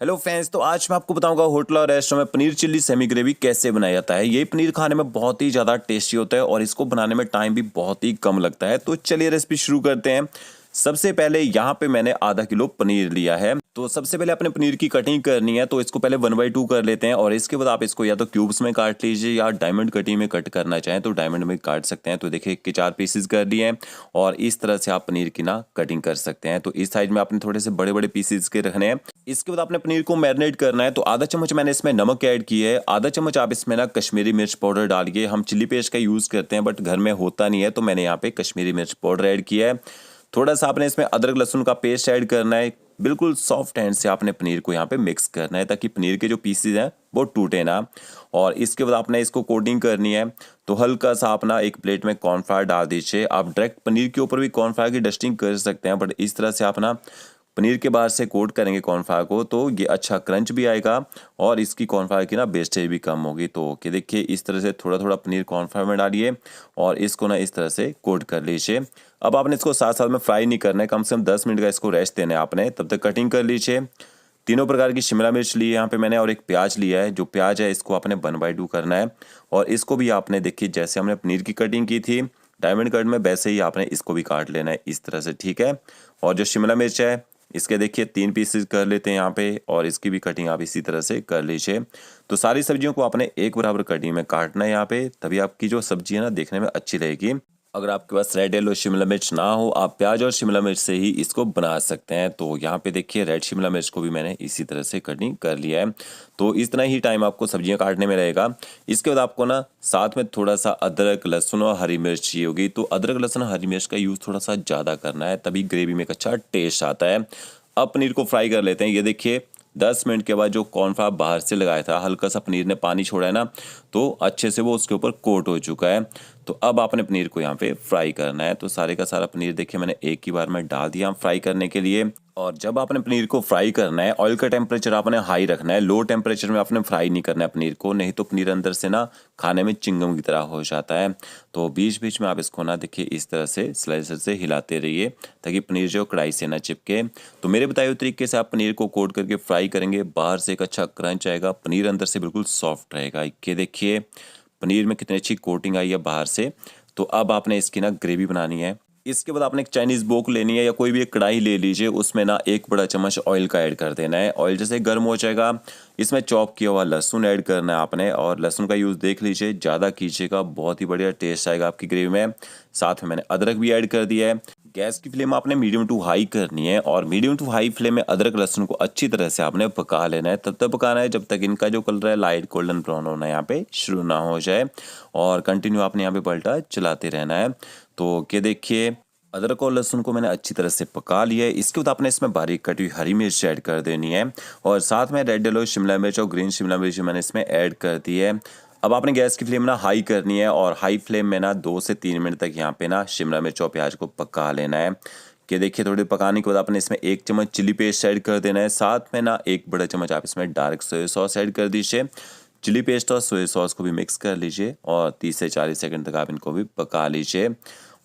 Hello friends, तो आज मैं आपको बताऊंगा होटल और रेस्टोरेंट में पनीर चिल्ली सेमी ग्रेवी कैसे बनाया जाता है। ये पनीर खाने में बहुत ही ज़्यादा टेस्टी होता है और इसको बनाने में टाइम भी बहुत ही कम लगता है। तो चलिए रेसिपी शुरू करते हैं। सबसे पहले यहाँ पे मैंने आधा किलो पनीर लिया है। तो सबसे पहले अपने पनीर की कटिंग करनी है, तो इसको पहले 1/2 कर लेते हैं और इसके बाद आप इसको या तो क्यूब्स में काट लीजिए या डायमंड कटिंग में कट करना चाहें तो डायमंड में काट सकते हैं। तो देखिए कि 4 पीसेस कर लिए हैं और इस तरह से आप पनीर की ना कटिंग कर सकते हैं। तो इस साइज में आपने थोड़े से बड़े बड़े पीसेस के रखने हैं। इसके बाद आपने पनीर को मैरिनेट करना है। तो आधा चम्मच मैंने इसमें नमक ऐड किया है, आधा चम्मच आप इसमें ना कश्मीरी मिर्च पाउडर डालिए। हम चिल्ली पेस्ट का यूज़ करते हैं बट घर में होता नहीं है, तो मैंने यहाँ पे कश्मीरी मिर्च पाउडर ऐड किया है। थोड़ा सा आपने इसमें अदरक लहसुन का पेस्ट ऐड करना है। बिल्कुल सॉफ्ट हैंड से आपने पनीर को यहाँ पे मिक्स करना है ताकि पनीर के जो पीसेज हैं वो टूटे ना। और इसके बाद आपने इसको कोटिंग करनी है। तो हल्का सा अपना एक प्लेट में कॉर्नफ्लावर डाल दीजिए। आप डायरेक्ट पनीर के ऊपर भी कॉर्नफ्लावर की डस्टिंग कर सकते हैं, बट इस तरह से आप ना पनीर के बाहर से कोट करेंगे कॉर्नफ्लावर को तो ये अच्छा क्रंच भी आएगा और इसकी कॉर्नफ्लावर की ना वेस्टेज भी कम होगी। तो कि देखिए इस तरह से थोड़ा थोड़ा पनीर कॉर्नफ्लावर में डालिए और इसको ना इस तरह से कोट कर लीजिए। अब आपने इसको साथ साथ में फ्राई नहीं करना है, कम से कम 10 मिनट का इसको रेस्ट देना है आपने। तब तक कटिंग कर लीजिए। तीनों प्रकार की शिमला मिर्च ली है यहाँ पे मैंने और एक प्याज लिया है। जो प्याज है इसको आपने 1/2 करना है और इसको भी आपने देखिए जैसे हमने पनीर की कटिंग की थी डायमंड कट में वैसे ही आपने इसको भी काट लेना है इस तरह से, ठीक है। और जो शिमला मिर्च है इसके देखिए 3 पीसेस कर लेते हैं यहाँ पे और इसकी भी कटिंग आप इसी तरह से कर लीजिए। तो सारी सब्जियों को आपने एक बराबर कटिंग में काटना है यहाँ पे, तभी आपकी जो सब्जी है ना देखने में अच्छी रहेगी। अगर आपके पास रेड येलो शिमला मिर्च ना हो, आप प्याज और शिमला मिर्च से ही इसको बना सकते हैं। तो यहाँ पे देखिए रेड शिमला मिर्च को भी मैंने इसी तरह से कटिंग कर लिया है। तो इस तरह ही टाइम आपको सब्जियां काटने में रहेगा। इसके बाद आपको ना साथ में थोड़ा सा अदरक लहसुन और हरी मिर्च चाहिए होगी। तो अदरक लहसुन हरी मिर्च का यूज़ थोड़ा सा ज़्यादा करना है, तभी ग्रेवी में एक अच्छा टेस्ट आता है। अब पनीर को फ्राई कर लेते हैं। ये देखिए 10 मिनट के बाद जो कॉर्नफ्लावर बाहर से लगाया था, हल्का सा पनीर ने पानी छोड़ा है ना, तो अच्छे से वो उसके ऊपर कोट हो चुका है। तो अब आपने पनीर को यहाँ पे फ्राई करना है। तो सारे का सारा पनीर देखिए मैंने एक ही बार में डाल दिया फ्राई करने के लिए। और जब आपने पनीर को फ्राई करना है ऑयल का टेम्परेचर आपने हाई रखना है, लो टेम्परेचर में आपने फ्राई नहीं करना है पनीर को, नहीं तो पनीर अंदर से ना खाने में चिंगम की तरह हो जाता है। तो बीच बीच में आप इसको ना देखिए इस तरह से स्लाइसर से हिलाते रहिए ताकि पनीर जो कढ़ाई से ना चिपके। तो मेरे बताए हुए तरीके से आप पनीर को कोट करके फ्राई करेंगे, बाहर से एक अच्छा क्रंच आएगा, पनीर अंदर से बिल्कुल सॉफ्ट रहेगा। ये देखिए पनीर में कितनी अच्छी कोटिंग आई है बाहर से। तो अब आपने इसकी ना ग्रेवी बनानी है। इसके बाद आपने एक चाइनीज बोक लेनी है या कोई भी एक कढ़ाई ले लीजिए, उसमें ना 1 बड़ा चम्मच ऑयल का ऐड कर देना है। ऑयल जैसे गर्म हो जाएगा इसमें चॉप किया हुआ लहसुन ऐड करना है आपने, और लहसुन का यूज़ देख लीजिए ज़्यादा कीजिएगा, बहुत ही बढ़िया टेस्ट आएगा आपकी ग्रेवी में। साथ में मैंने अदरक भी ऐड कर दिया है। गैस की फ्लेम आपने मीडियम टू हाई करनी है और मीडियम टू हाई फ्लेम में अदरक लहसुन को अच्छी तरह से आपने पका लेना है। तब तक पकाना है जब तक इनका जो कलर है लाइट गोल्डन ब्राउन होना यहाँ पे शुरू ना हो जाए, और कंटिन्यू आपने यहाँ पे पलटा चलाते रहना है। तो क्या देखिए अदरक और लहसुन को मैंने अच्छी तरह से पका लिया है। इसके बाद आपने इसमें बारीक कटी हुई हरी मिर्च ऐड कर देनी है और साथ में रेड येलो शिमला मिर्च और ग्रीन शिमला मिर्च मैंने इसमें ऐड कर दी है। अब आपने गैस की फ्लेम ना हाई करनी है और हाई फ्लेम में ना 2 से 3 मिनट तक यहाँ पे ना शिमला मिर्च और प्याज को पका लेना है। कि देखिए थोड़ी पकाने के बाद आपने इसमें 1 चम्मच चिली पेस्ट ऐड कर देना है। साथ में ना 1 बड़ा चम्मच आप इसमें डार्क सोया सॉस ऐड कर दीजिए। चिली पेस्ट और सोया सॉस को भी मिक्स कर लीजिए और 30 से 40 सेकंड तक आप इनको भी पका लीजिए।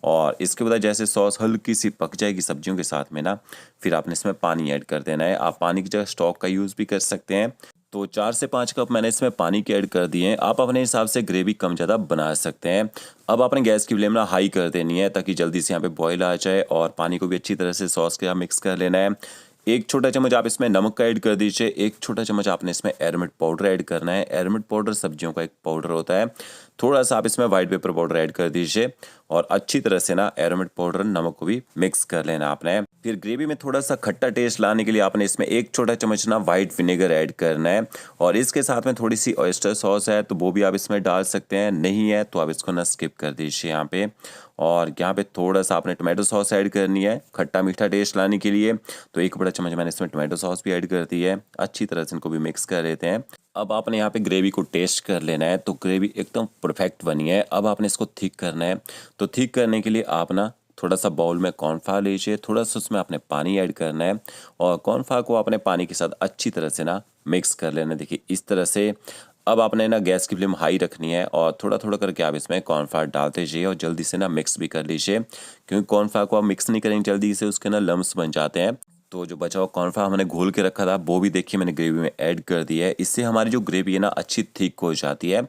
और इसके बाद जैसे सॉस हल्की सी पक जाएगी सब्जियों के साथ में ना, फिर आपने इसमें पानी ऐड कर देना है। आप पानी की जगह स्टॉक का यूज़ भी कर सकते हैं। तो 4 से 5 कप मैंने इसमें पानी के ऐड कर दिए हैं। आप अपने हिसाब से ग्रेवी कम ज़्यादा बना सकते हैं। अब आपने गैस की फ्लेम ना हाई कर देनी है ताकि जल्दी से यहाँ पे बॉईल आ जाए, और पानी को भी अच्छी तरह से सॉस के साथ मिक्स कर लेना है। 1 छोटा चम्मच आप इसमें नमक का ऐड कर दीजिए। 1 छोटा चम्मच आपने इसमें एरमिट पाउडर ऐड करना है। एरमिट पाउडर सब्जियों का एक पाउडर होता है। थोड़ा सा आप इसमें व्हाइट पेपर पाउडर ऐड कर दीजिए और अच्छी तरह से ना एरोमेट पाउडर नमक को भी मिक्स कर लेना आपने। फिर ग्रेवी में थोड़ा सा खट्टा टेस्ट लाने के लिए आपने इसमें 1 छोटा चम्मच ना व्हाइट विनेगर ऐड करना है, और इसके साथ में थोड़ी सी ऑयस्टर सॉस है तो वो भी आप इसमें डाल सकते हैं, नहीं है तो आप इसको ना स्किप कर दीजिए यहाँ पे। और यहाँ पे थोड़ा सा आपने टमाटो सॉस ऐड करनी है खट्टा मीठा टेस्ट लाने के लिए। तो 1 बड़ा चम्मच मैंने इसमें टमाटो सॉस भी ऐड कर दी है। अच्छी तरह से इनको भी मिक्स कर लेते हैं। अब आपने यहाँ पे ग्रेवी को टेस्ट कर लेना है। तो ग्रेवी एकदम परफेक्ट बनी है। अब आपने इसको थिक करना है। तो थिक करने के लिए आप ना थोड़ा सा बाउल में कॉर्नफ्लावर लीजिए, थोड़ा सा उसमें आपने पानी ऐड करना है और कॉर्नफ्लावर को आपने पानी के साथ अच्छी तरह से ना मिक्स कर लेना है। देखिए इस तरह से। अब आपने ना गैस की फ्लेम हाई रखनी है और थोड़ा थोड़ा करके आप इसमें कॉर्नफ्लावर डालते जाइए और जल्दी से ना मिक्स भी कर लीजिए, क्योंकि कॉर्नफ्लावर को आप मिक्स नहीं करेंगे जल्दी से उसके ना लम्स बन जाते हैं। तो जो बचा हुआ कॉर्नफ्लावर हमने घोल के रखा था वो भी देखिए मैंने ग्रेवी में ऐड कर दिया है। इससे हमारी जो ग्रेवी है ना अच्छी थिक हो जाती है।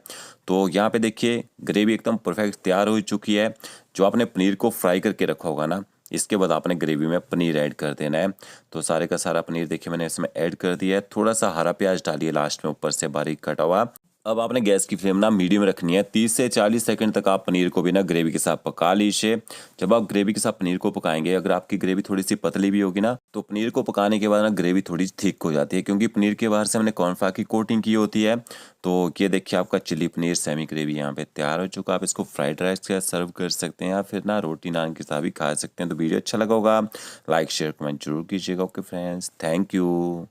तो यहाँ पे देखिए ग्रेवी एकदम परफेक्ट तैयार हो चुकी है। जो आपने पनीर को फ्राई करके रखा होगा ना, इसके बाद आपने ग्रेवी में पनीर ऐड कर देना है। तो सारे का सारा पनीर देखिए मैंने इसमें ऐड कर दिया है। थोड़ा सा हरा प्याज डालिए लास्ट में ऊपर से बारीक कटा हुआ। अब आपने गैस की फ्लेम ना मीडियम रखनी है। 30 से 40 सेकंड तक आप पनीर को भी ना ग्रेवी के साथ पका लीजिए। जब आप ग्रेवी के साथ पनीर को पकाएंगे, अगर आपकी ग्रेवी थोड़ी सी पतली भी होगी ना, तो पनीर को पकाने के बाद ना ग्रेवी थोड़ी थिक हो जाती है, क्योंकि पनीर के बाहर से हमने कॉर्नफ्लावर की कोटिंग की होती है। तो ये देखिए आपका चिली पनीर सेमी ग्रेवी यहाँ पे तैयार हो चुका है। आप इसको फ्राइड राइस के साथ सर्व कर सकते हैं या फिर ना रोटी नान के साथ भी खा सकते हैं। तो वीडियो अच्छा लगा होगा लाइक शेयर कमेंट जरूर कीजिएगा। Okay friends, thank you.